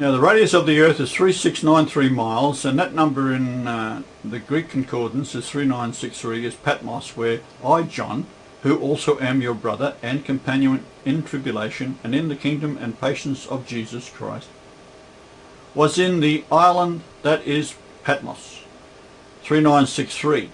Now the radius of the earth is 3693 miles, and that number in the Greek concordance is 3963, is Patmos, where I, John, who also am your brother and companion in tribulation and in the kingdom and patience of Jesus Christ, was in the island that is Patmos. 3963.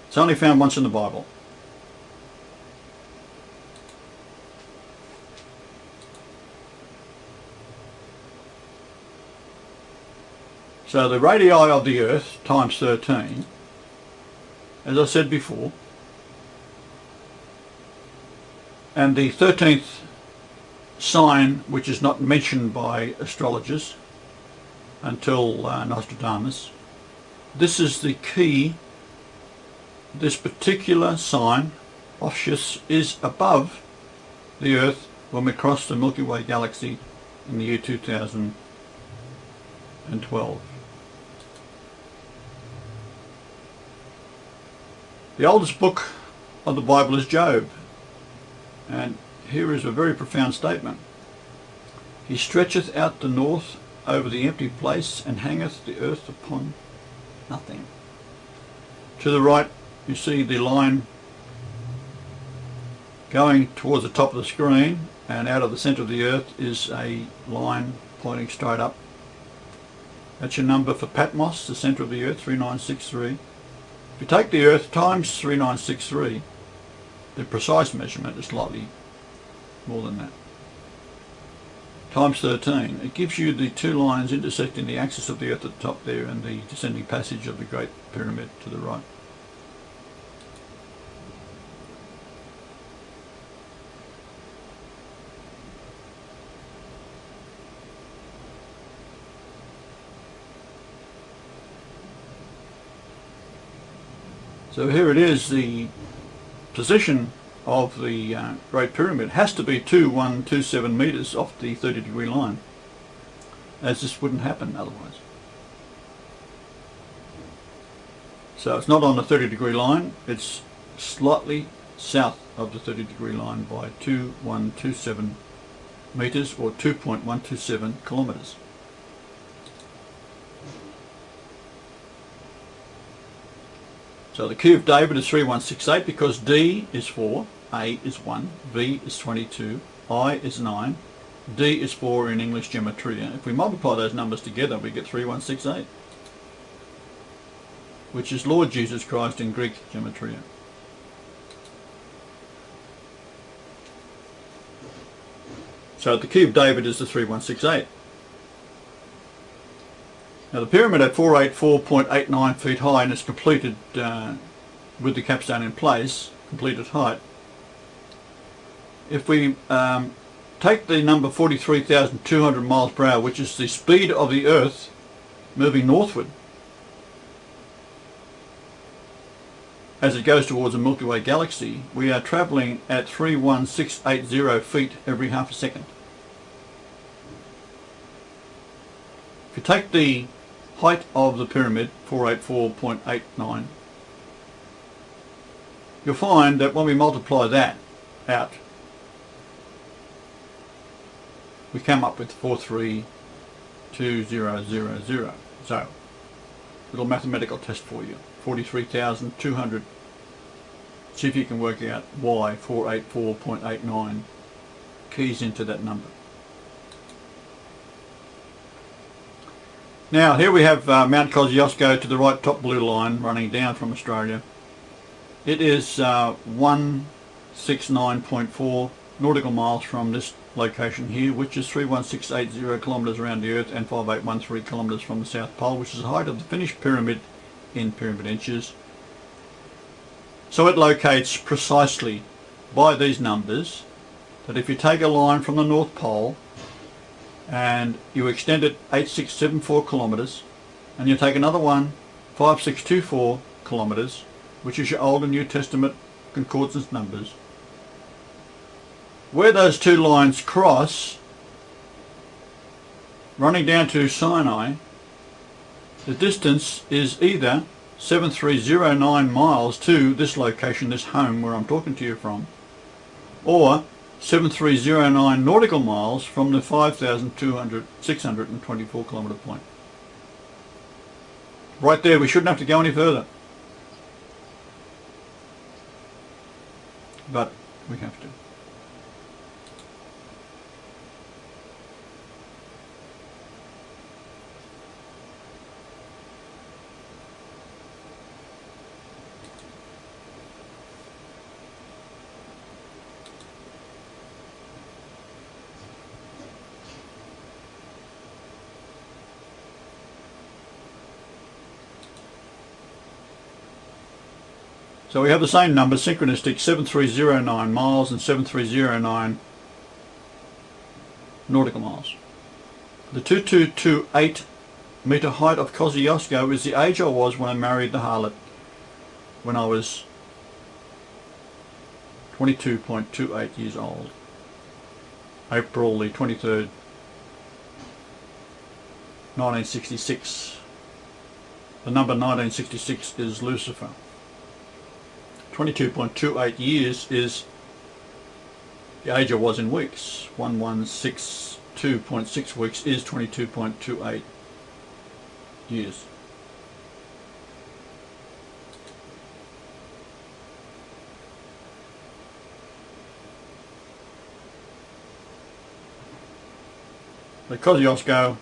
It's only found once in the Bible. So the radii of the earth times 13, as I said before, and the 13th sign, which is not mentioned by astrologers until Nostradamus, this is the key. This particular sign, Ophiuchus, is above the earth when we cross the Milky Way galaxy in the year 2012. The oldest book of the Bible is Job, and here is a very profound statement. He stretcheth out the north over the empty place, and hangeth the earth upon nothing. To the right you see the line going towards the top of the screen, and out of the centre of the earth is a line pointing straight up. That's your number for Patmos, the centre of the earth, 3963. If you take the earth times 3963, the precise measurement is slightly more than that, times 13, it gives you the two lines intersecting the axis of the earth at the top there and the descending passage of the Great Pyramid to the right. So here it is, the position of the Great Pyramid has to be 2127 metres off the 30-degree line, as this wouldn't happen otherwise. So it's not on the 30-degree line, it's slightly south of the 30-degree line by 2127 metres, or 2.127 kilometres. So the key of David is 3168 because D is 4, A is 1, V is 22, I is 9, D is 4 in English gematria. If we multiply those numbers together, we get 3168, which is Lord Jesus Christ in Greek gematria. So the key of David is the 3168. Now the pyramid at 484.89 feet high and is completed with the capstone in place, completed height. If we take the number 43,200 miles per hour, which is the speed of the Earth moving northward as it goes towards the Milky Way galaxy, we are travelling at 31680 feet every half a second. If you take the height of the pyramid, 484.89, you'll find that when we multiply that out, we come up with 432000. So, little mathematical test for you. 43,200. See if you can work out why 484.89 keys into that number. Now here we have Mount Kosciuszko to the right, top blue line running down from Australia. It is 169.4 nautical miles from this location here, which is 31680 kilometres around the Earth and 5813 kilometres from the South Pole, which is the height of the finished pyramid in pyramid inches. So it locates precisely by these numbers that if you take a line from the North Pole and you extend it 8674 kilometres, and you take another one 5624 kilometres, which is your Old and New Testament concordance numbers, where those two lines cross, running down to Sinai, the distance is either 7309 miles to this location, this home where I'm talking to you from, or 7309 nautical miles from the 5,624 kilometre point. Right there, we shouldn't have to go any further. But we have to. So we have the same number, synchronistic, 7309 miles and 7309 nautical miles. The 2228 metre height of Kosciuszko is the age I was when I married the harlot, when I was 22.28 years old. April the 23rd, 1966. The number 1966 is Lucifer. 22.28 years is the age I was in weeks. 1162.6 weeks is 22.28 years. The Kosciuszko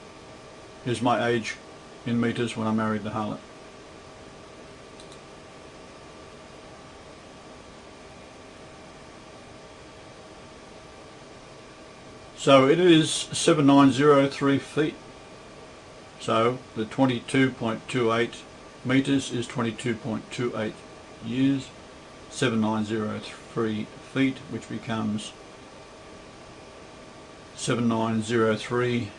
is my age in metres when I married the harlot. So it is 7903 feet. So the 22.28 metres is 22.28 years, 7903 feet, which becomes 7903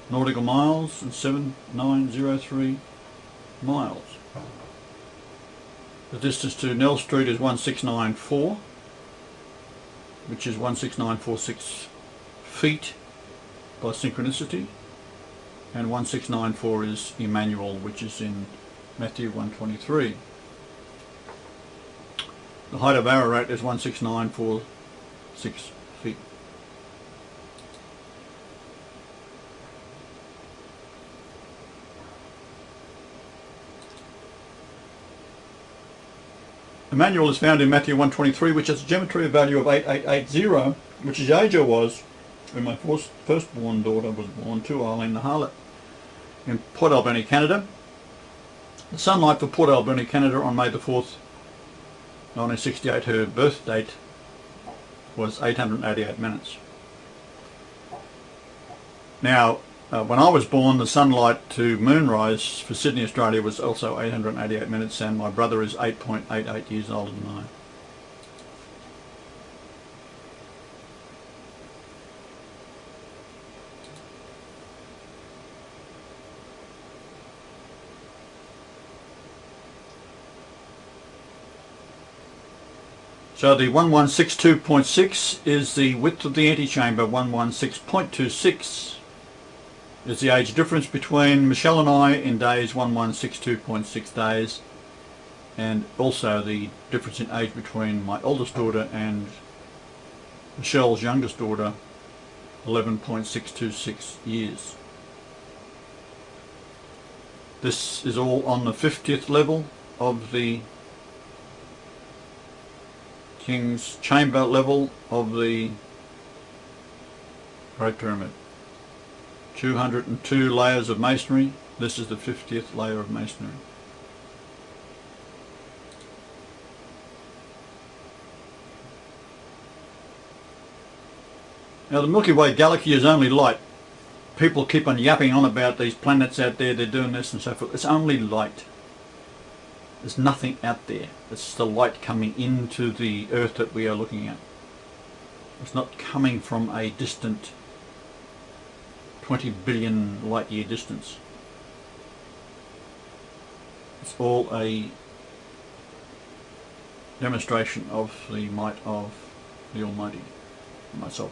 nautical miles and 7903 miles. The distance to Nell Street is 1694, which is 16946 feet by synchronicity, and 1694 is Emmanuel, which is in Matthew 1:23. The height of Ararat is 16946 feet. Emmanuel is found in Matthew 1:23, which has a geometry value of 8880, which is the age I was when my firstborn daughter was born to Eileen the harlot in Port Alberni, Canada. The sunlight for Port Alberni, Canada on May the 4th, 1968, her birth date, was 888 minutes. Now, when I was born, the sunlight to moonrise for Sydney, Australia was also 888 minutes, and my brother is 8.88 years older than I. So the 1162.6 is the width of the antechamber, 116.26 is the age difference between Michelle and I in days, 1162.6 days, and also the difference in age between my oldest daughter and Michelle's youngest daughter, 11.626 years. This is all on the 50th level of the King's Chamber level of the Great Pyramid. 202 layers of masonry. This is the 50th layer of masonry. Now the Milky Way galaxy is only light. People keep on yapping on about these planets out there, they're doing this and so forth. It's only light. There's nothing out there. It's the light coming into the Earth that we are looking at. It's not coming from a distant 20 billion light year distance. It's all a demonstration of the might of the Almighty, myself.